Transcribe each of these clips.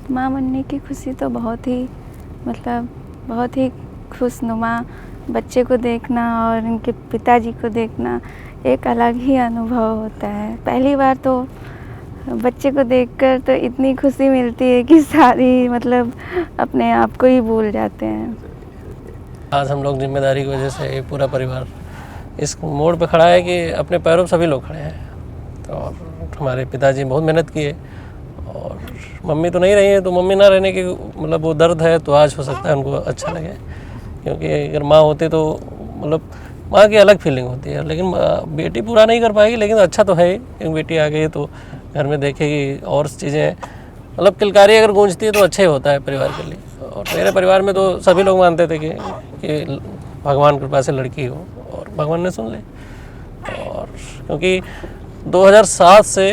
माँ बनने की खुशी तो बहुत ही बहुत ही खुशनुमा, बच्चे को देखना और इनके पिताजी को देखना एक अलग ही अनुभव होता है। पहली बार तो बच्चे को देखकर तो इतनी खुशी मिलती है कि सारी अपने आप को ही भूल जाते हैं। आज हम लोग जिम्मेदारी की वजह से पूरा परिवार इस मोड़ पे खड़ा है कि अपने पैरों पर सभी लोग खड़े हैं। तो हमारे पिताजी बहुत मेहनत किए और मम्मी तो नहीं रही है, तो मम्मी ना रहने की वो दर्द है, तो आज हो सकता है उनको अच्छा लगे, क्योंकि अगर माँ होती तो माँ की अलग फीलिंग होती है। लेकिन बेटी पूरा नहीं कर पाएगी, लेकिन अच्छा तो है ही, क्योंकि बेटी आ गई तो घर में देखेगी और चीज़ें किलकारी अगर गूंजती है तो अच्छा ही होता है परिवार के लिए। और मेरे परिवार में तो सभी लोग मानते थे कि भगवान कृपा से लड़की हो, और भगवान ने सुन ली। और क्योंकि 2007 से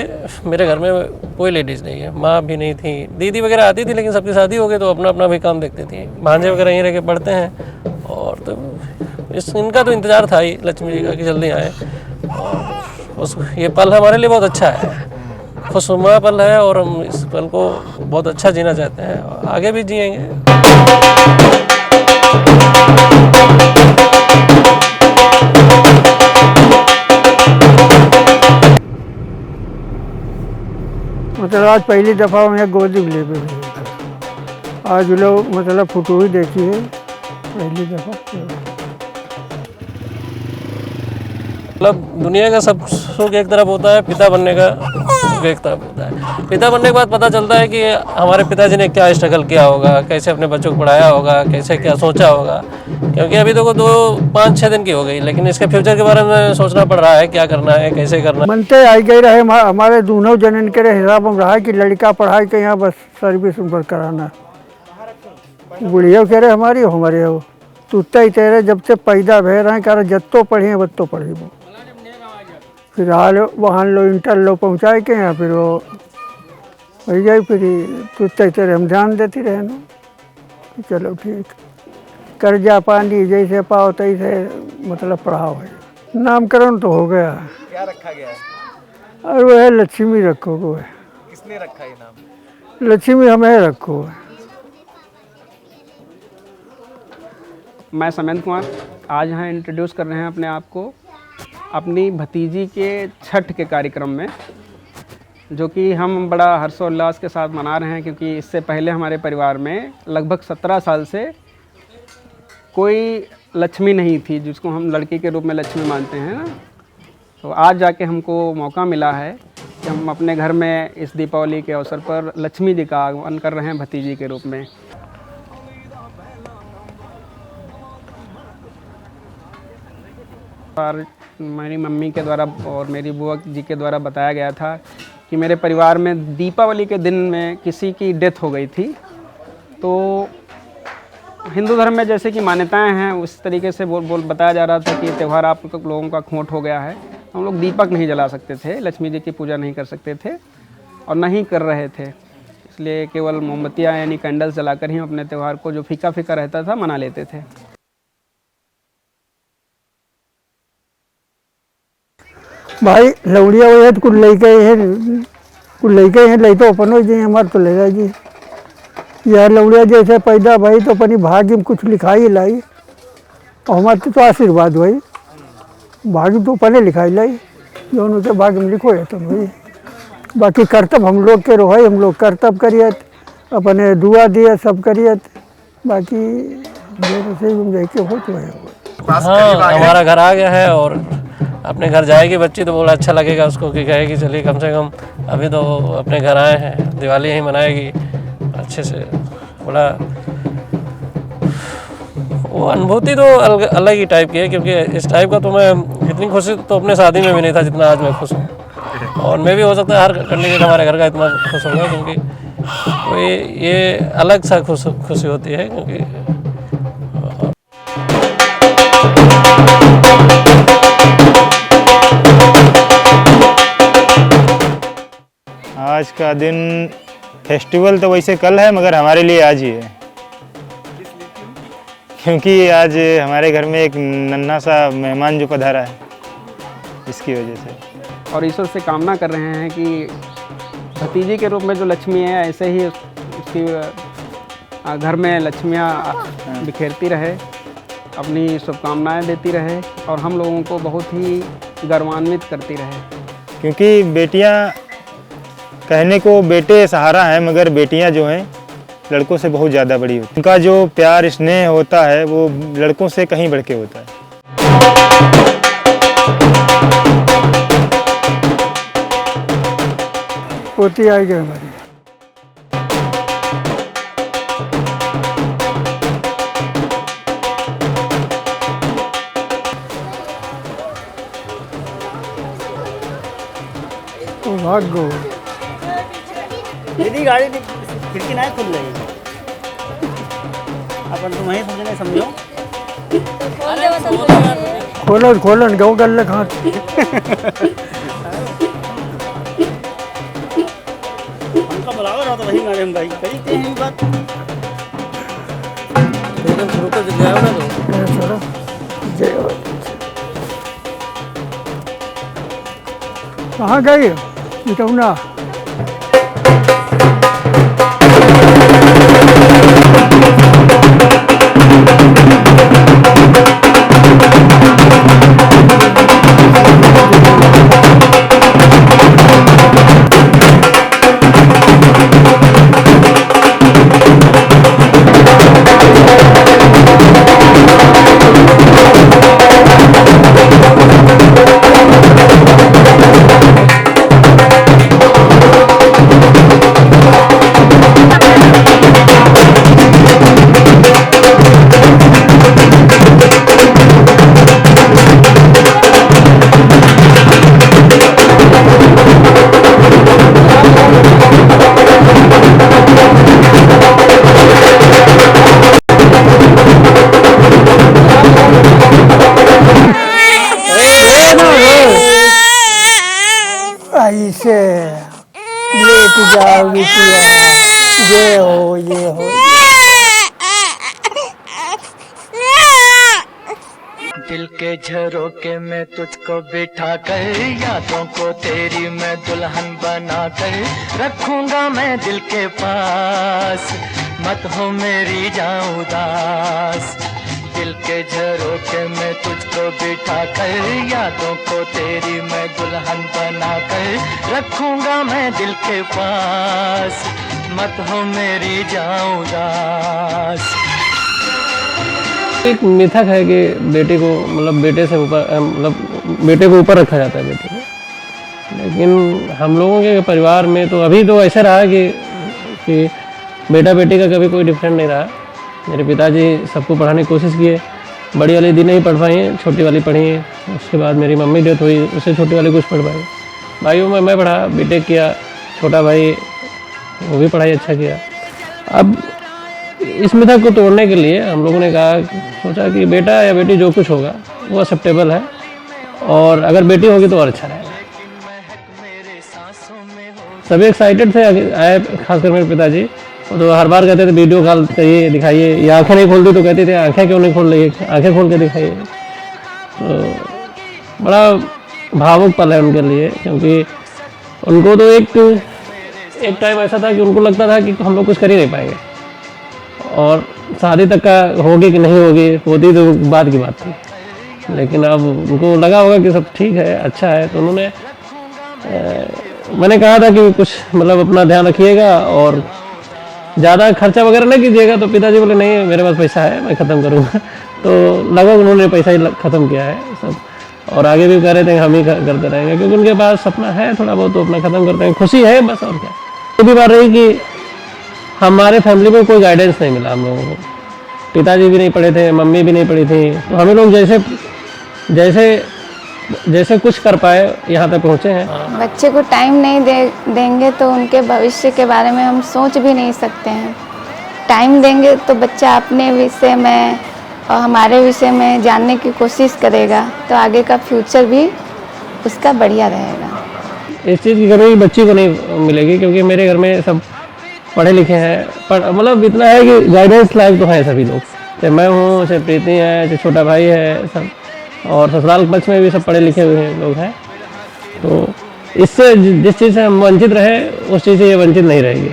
मेरे घर में कोई लेडीज़ नहीं है, माँ भी नहीं थी, दीदी वगैरह आती थी, लेकिन सबकी शादी हो गई तो अपना अपना भी काम देखती थी। भांजे वगैरह यहीं रह के पढ़ते हैं, और तो इनका तो इंतज़ार था ही लक्ष्मी जी का कि जल्दी आए। और ये पल हमारे लिए बहुत अच्छा है, खुशनुमा पल है, और हम इस पल को बहुत अच्छा जीना चाहते हैं, आगे भी जिएंगे। आज पहली दफ़ा मैं गोदी में ले, आज लोग फोटो ही देखी है पहली दफ़ा। दुनिया का सब सुख एक तरफ होता है, पिता बनने का सुख एक तरफ होता है। पिता बनने के बाद पता चलता है कि हमारे पिताजी ने क्या स्ट्रगल किया होगा, कैसे अपने बच्चों को पढ़ाया होगा, कैसे क्या सोचा होगा। क्योंकि अभी तो 2-5-6 दिन की हो गई, लेकिन इसके फ्यूचर के बारे में सोचना पड़ रहा है, क्या करना है, कैसे करना है। मनते आई गई रहे हमारे दोनों जनन के हिसाब में रहा कि लड़का पढ़ाई के यहाँ बस सर्विस ऊपर कराना। बुढ़िया कह रहे हमारी हो तुत्ता ही तेरे जब से पैदा भे रहे कह रहे जत्तो पढ़ी बत्तो पढ़ी वो। फिर हाल वहाँ लो इंटर लो पहुँचाए के यहाँ, फिर वो हो जाए, फिर तुत्ता ही तेरे हम ध्यान देती रहे ना। चलो ठीक, कर्जा पानी जैसे पाओ तैसे पढ़ाओ है। नामकरण तो हो गया। क्या रखा गया है? और वो है लक्ष्मी रखो को है। किसने रखा ये नाम? लक्ष्मी हमें रखो है। मैं समंत कुमार आज यहाँ इंट्रोड्यूस कर रहे हैं अपने आप को अपनी भतीजी के छठ के कार्यक्रम में, जो कि हम बड़ा हर्षोल्लास के साथ मना रहे हैं, क्योंकि इससे पहले हमारे परिवार में लगभग 17 साल से कोई लक्ष्मी नहीं थी, जिसको हम लड़की के रूप में लक्ष्मी मानते हैं ना। तो आज जाके हमको मौका मिला है कि हम अपने घर में इस दीपावली के अवसर पर लक्ष्मी जी का आगमन कर रहे हैं भतीजी के रूप में। और मेरी मम्मी के द्वारा और मेरी बुआ जी के द्वारा बताया गया था कि मेरे परिवार में दीपावली के दिन में किसी की डेथ हो गई थी। तो हिंदू धर्म में जैसे कि मान्यताएं हैं, उस तरीके से बताया जा रहा था कि त्यौहार आप लोगों का खोट हो गया है। हम लोग दीपक नहीं जला सकते थे, लक्ष्मी जी की पूजा नहीं कर सकते थे और नहीं कर रहे थे, इसलिए केवल मोमबत्तियाँ यानी कैंडल्स जलाकर ही हम अपने त्यौहार को जो फीका फीका रहता था मना लेते थे। भाई लौड़िया वो तो कुछ लड़के हैं लई तो अपन हो जाए हमारे तो ले जाए जी। यार लौड़िया जैसे पैदा भाई तो अपनी भाग्य में कुछ लिखाई लाई, और हमारे तो आशीर्वाद भाई भाग्य तो अपने लिखाई लाई, जो उनके भाग्य में लिखो है तो भाई। बाकी कर्तव्य हम लोग के रहो, हम लोग कर्तव्य करिए, अपने दुआ दिए सब करिए, बाकी जैसे के हो तो है। हाँ, हमारा घर आ गया है और अपने घर जाएगी बच्ची तो बोला अच्छा लगेगा उसको कि कहेगी चलिए कम से कम अभी तो अपने घर आए हैं, दिवाली यहीं मनाएगी अच्छे से। बड़ा वो अनुभूति तो अलग ही टाइप की है, क्योंकि इस टाइप का तो मैं इतनी खुशी तो अपने शादी में भी नहीं था जितना आज मैं खुश हूँ। और मैं भी हो सकता है हर कंडीशन हमारे घर का इतना खुश होगा, क्योंकि कोई ये अलग सा खुशी होती है। क्योंकि आज का दिन फेस्टिवल तो वैसे कल है, मगर हमारे लिए आज ही है, क्योंकि आज हमारे घर में एक नन्हा सा मेहमान जो पधारा है, इसकी वजह से। और ईश्वर से कामना कर रहे हैं कि भतीजे के रूप में जो लक्ष्मी है, ऐसे ही उसकी घर में लक्ष्मियाँ बिखेरती रहे, अपनी शुभकामनाएं देती रहे और हम लोगों को बहुत ही गर्वान्वित करती रहे। क्योंकि बेटियां, कहने को बेटे सहारा हैं, मगर बेटियां जो हैं लड़कों से बहुत ज़्यादा बड़ी होती हैं। उनका जो प्यार स्नेह होता है वो लड़कों से कहीं बढ़ के होता है। पोती आएगी हमारी। भागो दीदी गाड़ी खिड़की ना खुल रही अपन तुम वहीं समझने समझो खोलन खोलन गौ गल कहाँ हमका बुलावा रहा तो वही मैडम भाई करी थे बात शुरू कर दिया ना तो जय कहाँ गई इटौना? ऐसे लेट जाओ बिटिया, ये हो ये हो। दिल के झरोके में तुझको बिठा कर, यादों को तेरी मैं दुल्हन बना कर रखूंगा मैं दिल के पास, मत हो मेरी जान उदास। दिल के झरोके में तुझको बिठा कर, यादों को तेरी मैं दुल्हन बना कर रखूंगा मैं दिल के पास, मत हो मेरी जान उदास। एक मिथक है कि बेटे को मतलब बेटे से ऊपर मतलब बेटे को ऊपर रखा जाता है बेटे को, लेकिन हम लोगों के परिवार में तो अभी तो ऐसा रहा कि बेटा बेटी का कभी कोई डिफरेंट नहीं रहा। मेरे पिताजी सबको पढ़ाने की कोशिश किए, बड़ी वाली दी नहीं पढ़ पाई, छोटी वाली पढ़ी, उसके बाद मेरी मम्मी डेथ हुई, उससे छोटी वाली कुछ पढ़ पाई। भाइयों में मैं पढ़ा, बीटेक किया, छोटा भाई वो भी पढ़ाई अच्छा किया। अब इस मिथक को तोड़ने के लिए हम लोगों ने कहा, सोचा कि बेटा या बेटी जो कुछ होगा वो एक्सेप्टेबल है, और अगर बेटी होगी तो और अच्छा रहेगा। सभी एक्साइटेड थे आए, खासकर मेरे पिताजी। तो हर बार कहते थे वीडियो कॉल करिए, दिखाइए, या आंखें नहीं खोलती तो कहते थे आंखें क्यों नहीं खोल रही, आंखें खोल के दिखाइए। तो बड़ा भावुक पल है उनके लिए, क्योंकि उनको तो एक टाइम ऐसा था कि उनको लगता था कि हम लोग कुछ कर ही नहीं पाएंगे, और शादी तक का होगी कि नहीं होगी होती तो बाद की बात थी, लेकिन अब उनको लगा होगा कि सब ठीक है, अच्छा है। तो उन्होंने मैंने कहा था कि कुछ मतलब अपना ध्यान रखिएगा और ज़्यादा खर्चा वगैरह नहीं कीजिएगा, तो पिताजी बोले नहीं मेरे पास पैसा है, मैं ख़त्म करूँगा। तो लगभग उन्होंने पैसा ही ख़त्म किया है सब, और आगे भी कह रहे थे हम ही करते रहेंगे, क्योंकि उनके पास सपना है थोड़ा बहुत, तो अपना ख़त्म करते हैं, खुशी है बस, और क्या। ये भी बात रही कि हमारे फैमिली में कोई गाइडेंस नहीं मिला हम लोगों को, पिताजी भी नहीं पढ़े थे, मम्मी भी नहीं पढ़ी थी, तो हम लोग जैसे कुछ कर पाए यहाँ तक पहुँचे हैं। बच्चे को टाइम नहीं देंगे तो उनके भविष्य के बारे में हम सोच भी नहीं सकते हैं। टाइम देंगे तो बच्चा अपने विषय में और हमारे विषय में जानने की कोशिश करेगा, तो आगे का फ्यूचर भी उसका बढ़िया रहेगा। इस चीज़ की कमी बच्ची को नहीं मिलेगी, क्योंकि मेरे घर में सब पढ़े लिखे हैं। पर मतलब इतना है कि गाइडेंस लायक तो हैं सभी लोग, चाहे मैं हूँ, चाहे प्रीति है, चाहे छोटा भाई है, सब, और ससुराल पक्ष में भी सब पढ़े लिखे हुए लोग हैं। तो इससे जिस चीज़ से हम वंचित रहे उस चीज़ से ये वंचित नहीं रहेगी।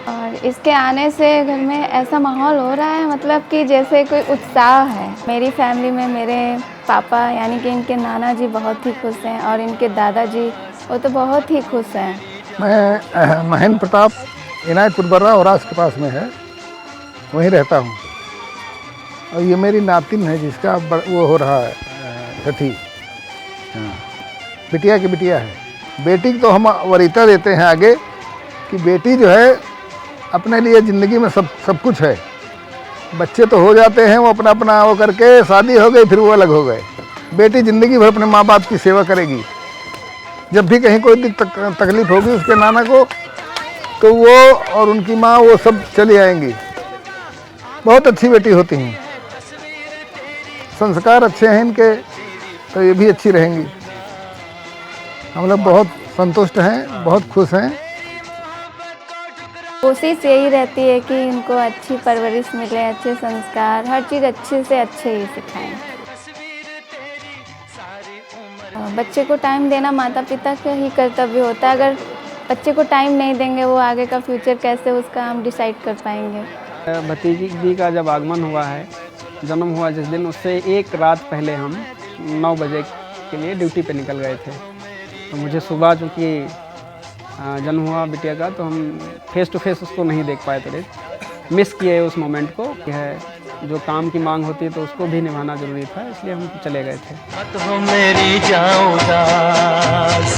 और इसके आने से घर में ऐसा माहौल हो रहा है, मतलब कि जैसे कोई उत्साह है। मेरी फैमिली में मेरे पापा यानी कि इनके नाना जी बहुत ही खुश हैं, और इनके दादाजी वो तो बहुत ही खुश हैं। मैं महेंद्र प्रताप इनायतपुर बर्रा और के पास में है, वहीं रहता हूँ। और ये मेरी नातिन है जिसका वो हो रहा है छठी, हाँ, बिटिया की बिटिया है। बेटी को तो हम वरीयता देते हैं आगे कि बेटी जो है अपने लिए ज़िंदगी में सब कुछ है। बच्चे तो हो जाते हैं, वो अपना अपना वो करके शादी हो गई, फिर वो अलग हो गए। बेटी ज़िंदगी भर अपने माँ बाप की सेवा करेगी। जब भी कहीं कोई तकलीफ होगी उसके नाना को, तो वो और उनकी माँ वो सब चली आएंगी। बहुत अच्छी बेटी होती हैं, संस्कार अच्छे हैं इनके, तो ये भी अच्छी रहेंगी। हम लोग बहुत संतुष्ट हैं, बहुत खुश हैं। कोशिश यही रहती है कि इनको अच्छी परवरिश मिले, अच्छे संस्कार, हर चीज़ अच्छे से अच्छे ही सिखाएं। बच्चे को टाइम देना माता पिता का ही कर्तव्य होता है। अगर बच्चे को टाइम नहीं देंगे, वो आगे का फ्यूचर कैसे उसका हम डिसाइड कर पाएंगे। भतीजी जी का जब आगमन हुआ है, जन्म हुआ जिस दिन, उससे एक रात पहले हम 9 बजे के लिए ड्यूटी पे निकल गए थे। तो मुझे सुबह चूँकि जन्म हुआ बिटिया का, तो हम फेस टू फेस उसको नहीं देख पाए थे, मिस किए उस मोमेंट को। है जो काम की मांग होती है तो उसको भी निभाना ज़रूरी था, इसलिए हम चले गए थे। मत हो मेरी जाऊं उदास,